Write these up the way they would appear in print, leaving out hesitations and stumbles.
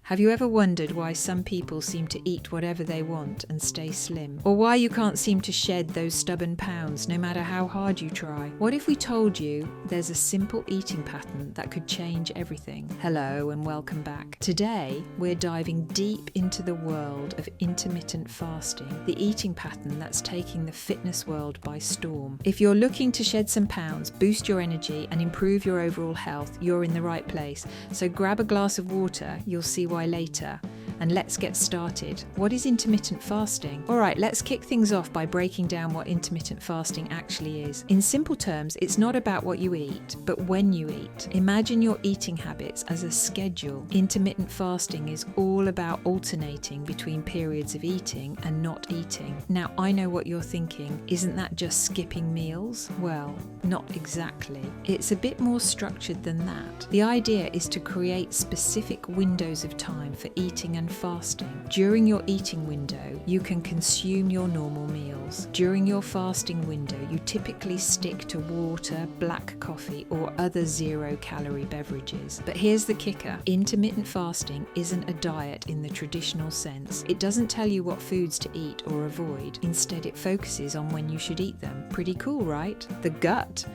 Have you ever wondered why some people seem to eat whatever they want and stay slim? Or why you can't seem to shed those stubborn pounds no matter how hard you try? What if we told you there's a simple eating pattern that could change everything? Hello and welcome back. Today we're diving deep into the world of intermittent fasting, the eating pattern that's taking the fitness world by storm. If you're looking to shed some pounds, boost your energy and improve your overall health, you're in the right place. So grab a glass of water, you'll see why later, and let's get started. What is intermittent fasting? Alright, let's kick things off by breaking down what intermittent fasting actually is. In simple terms, it's not about what you eat, but when you eat. Imagine your eating habits as a schedule. Intermittent fasting is all about alternating between periods of eating and not eating. Now, I know what you're thinking. Isn't that just skipping meals? Well, not exactly. It's a bit more structured than that. The idea is to create specific windows of time for eating and fasting. During your eating window, you can consume your normal meals. During your fasting window, you typically stick to water, black coffee, or other zero-calorie beverages. But here's the kicker. Intermittent fasting isn't a diet in the traditional sense. It doesn't tell you what foods to eat or avoid. Instead, it focuses on when you should eat them. Pretty cool, right? The gut.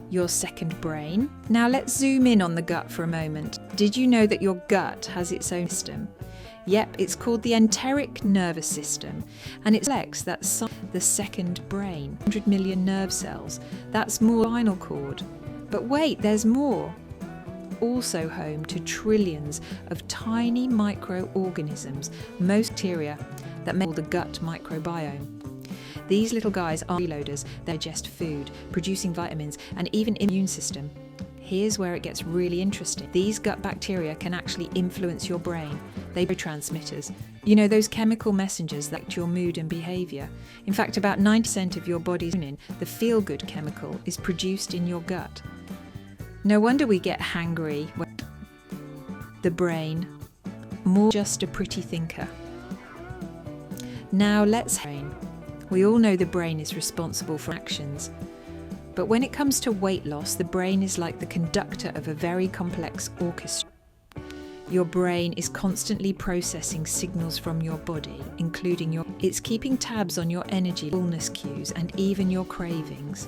Your second brain. Now let's zoom in on the gut for a moment. Did you know that your gut has its own system? Yep, it's called the enteric nervous system, and it reflects that the second brain, 100 million nerve cells. That's more spinal cord. But wait, there's more. Also home to trillions of tiny microorganisms, most bacteria that make the gut microbiome. These little guys are freeloaders. They digest food, producing vitamins, and even immune system. Here's where it gets really interesting. These gut bacteria can actually influence your brain. They're neurotransmitters. You know, those chemical messengers that affect your mood and behavior. In fact, about 90% of your body's insulin, the feel-good chemical, is produced in your gut. No wonder we get hangry when the brain, more just a pretty thinker. Now let's brain. We all know the brain is responsible for actions. But when it comes to weight loss, the brain is like the conductor of a very complex orchestra. Your brain is constantly processing signals from your body, including it's keeping tabs on your energy, fullness cues, and even your cravings.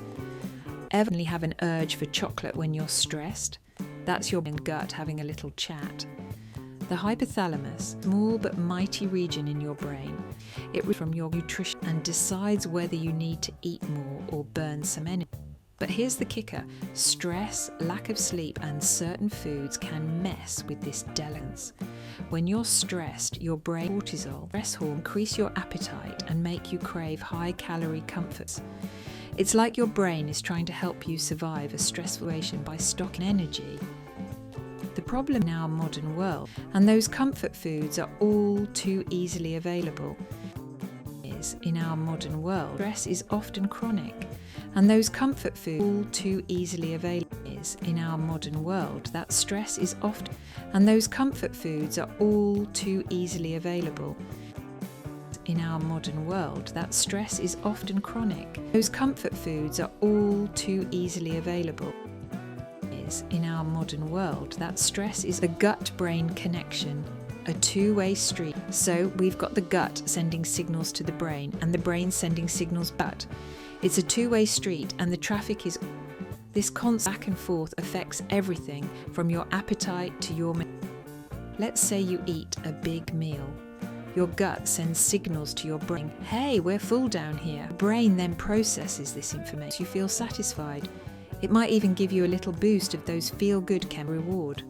Ever have an urge for chocolate when you're stressed? That's your gut having a little chat. The hypothalamus, small but mighty region in your brain, it from your nutrition and decides whether you need to eat more or burn some energy. But here's the kicker. Stress, lack of sleep, and certain foods can mess with this balance. When you're stressed, your brain cortisol, stress hormone, increase your appetite and make you crave high-calorie comforts. It's like your brain is trying to help you survive a stressful situation by stocking energy. The problem in our modern world, and those comfort foods are all too easily available. In our modern world, stress is often chronic, and those comfort foods all too easily available. In our modern world, that stress is often, and those comfort foods are all too easily available. In our modern world, that stress is often chronic. Those comfort foods are all too easily available. In our modern world, that stress is a gut-brain connection, a two-way street. So we've got the gut sending signals to the brain and the brain sending signals back. It's a two-way street, and the traffic is this constant back and forth affects everything from your appetite to your Let's say you eat a big meal. Your gut sends signals to your brain. Hey, we're full down here. Brain then processes this information. You feel satisfied. It might even give you a little boost of those feel-good chemical reward.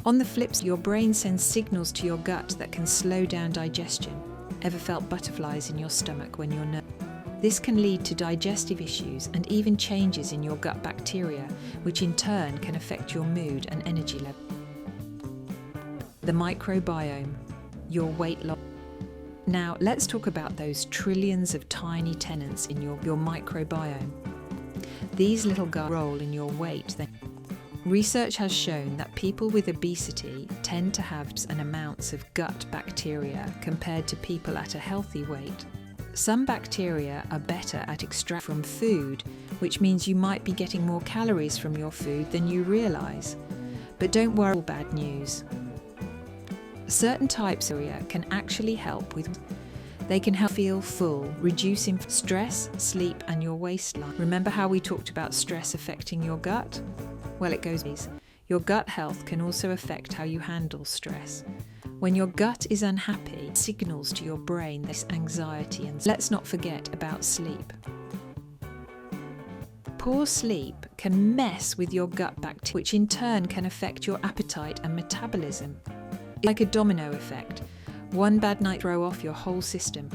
On the flip side, your brain sends signals to your gut that can slow down digestion. Ever felt butterflies in your stomach when you're nervous? This can lead to digestive issues and even changes in your gut bacteria, which in turn can affect your mood and energy level. The microbiome, your weight loss. Now let's talk about those trillions of tiny tenants in your microbiome. These little guys roll in your weight. Research has shown that people with obesity tend to have an amounts of gut bacteria compared to people at a healthy weight. Some bacteria are better at extracting from food, which means you might be getting more calories from your food than you realize. But don't worry, all bad news. Certain types of area can actually help with. They can help feel full, reducing stress, sleep, and your waistline. Remember how we talked about stress affecting your gut? Well, it goes these. Your gut health can also affect how you handle stress. When your gut is unhappy, it signals to your brain this anxiety, and let's not forget about sleep. Poor sleep can mess with your gut bacteria, which in turn can affect your appetite and metabolism. It's like a domino effect. One bad night throw off your whole system.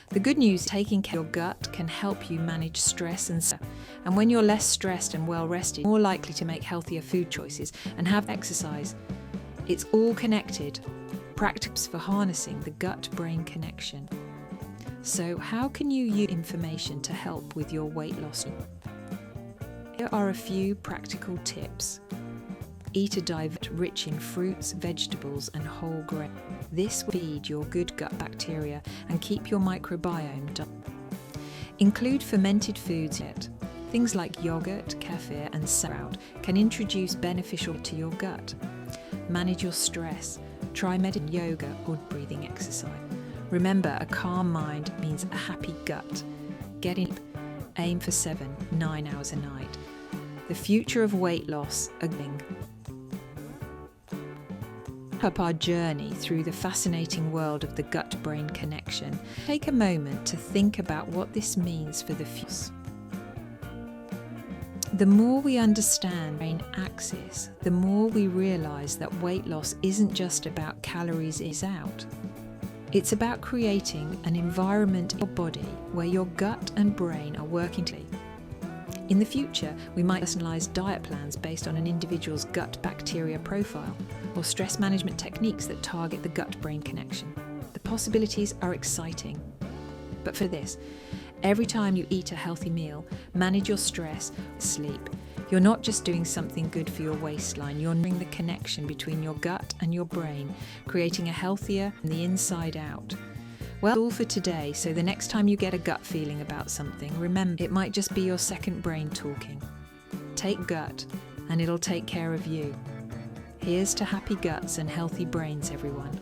The good news, taking care of your gut can help you manage stress and when you're less stressed and well rested, you're more likely to make healthier food choices and have exercise. It's all connected. Practice for harnessing the gut-brain connection. So how can you use information to help with your weight loss? Here are a few practical tips. Eat a diet rich in fruits, vegetables, and whole grain. This will feed your good gut bacteria and keep your microbiome down. Include fermented foods. Things like yogurt, kefir, and sauerkraut can introduce beneficial to your gut. Manage your stress. Try meditation, yoga, or breathing exercise. Remember, a calm mind means a happy gut. Get in. Aim for 7-9 hours a night. The future of weight loss, up our journey through the fascinating world of the gut-brain connection. Take a moment to think about what this means for the future. The more we understand brain axis, the more we realize that weight loss isn't just about calories out. It's about creating an environment in your body where your gut and brain are working together. In the future, we might personalize diet plans based on an individual's gut bacteria profile, or stress management techniques that target the gut-brain connection. The possibilities are exciting. But for this, every time you eat a healthy meal, manage your stress, sleep, you're not just doing something good for your waistline, you're knowing the connection between your gut and your brain, creating a healthier from the inside out. Well, that's all for today, so the next time you get a gut feeling about something, remember, it might just be your second brain talking. Take gut, and it'll take care of you. Here's to happy guts and healthy brains, everyone.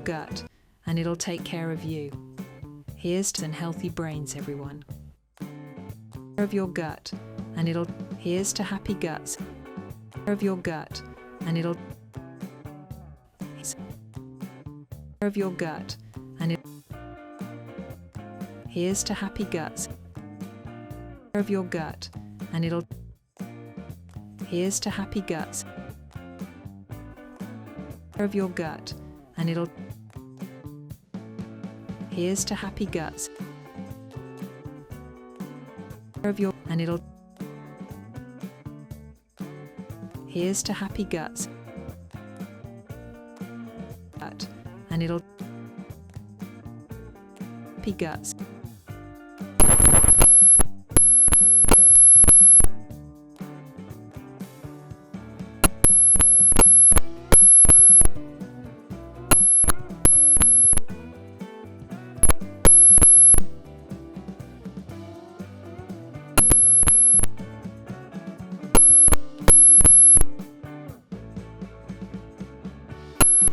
Gut, and it'll take care of you. Here's to healthy brains, everyone. Of your gut, and it'll. Here's to happy guts. Of your gut, and it'll. Of your gut, and it. Here's to happy guts. Of your gut, and it'll. Here's to happy guts. Of your gut, and it'll. Here's to happy guts. Of your and it'll. Here's to happy guts. Gut, and it'll. Happy guts.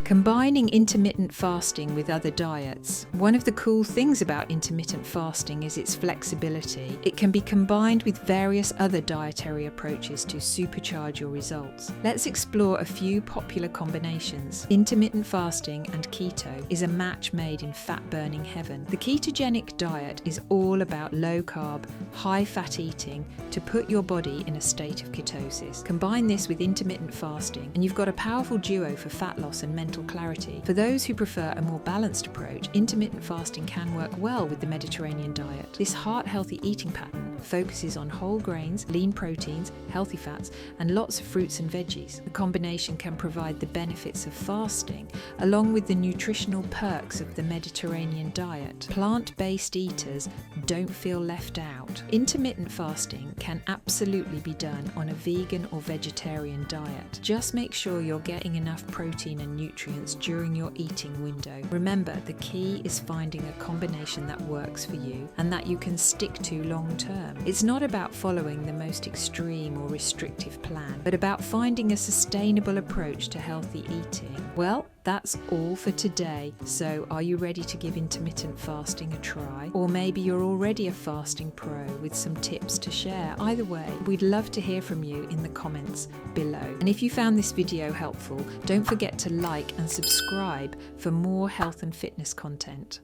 Combining intermittent fasting with other diets. One of the cool things about intermittent fasting is its flexibility. It can be combined with various other dietary approaches to supercharge your results. Let's explore a few popular combinations. Intermittent fasting and keto is a match made in fat-burning heaven. The ketogenic diet is all about low-carb, high-fat eating to put your body in a state of ketosis. Combine this with intermittent fasting and you've got a powerful duo for fat loss and mental clarity. For those who prefer a more balanced approach, intermittent fasting can work well with the Mediterranean diet. This heart-healthy eating pattern focuses on whole grains, lean proteins, healthy fats, and lots of fruits and veggies. The combination can provide the benefits of fasting, along with the nutritional perks of the Mediterranean diet. Plant-based eaters don't feel left out. Intermittent fasting can absolutely be done on a vegan or vegetarian diet. Just make sure you're getting enough protein and nutrients during your eating window. Remember, the key is finding a combination that works for you and that you can stick to long term. term. It's not about following the most extreme or restrictive plan, but about finding a sustainable approach to healthy eating. Well, that's all for today. So are you ready to give intermittent fasting a try? Or maybe you're already a fasting pro with some tips to share. Either way, we'd love to hear from you in the comments below. And if you found this video helpful, don't forget to like and subscribe for more health and fitness content.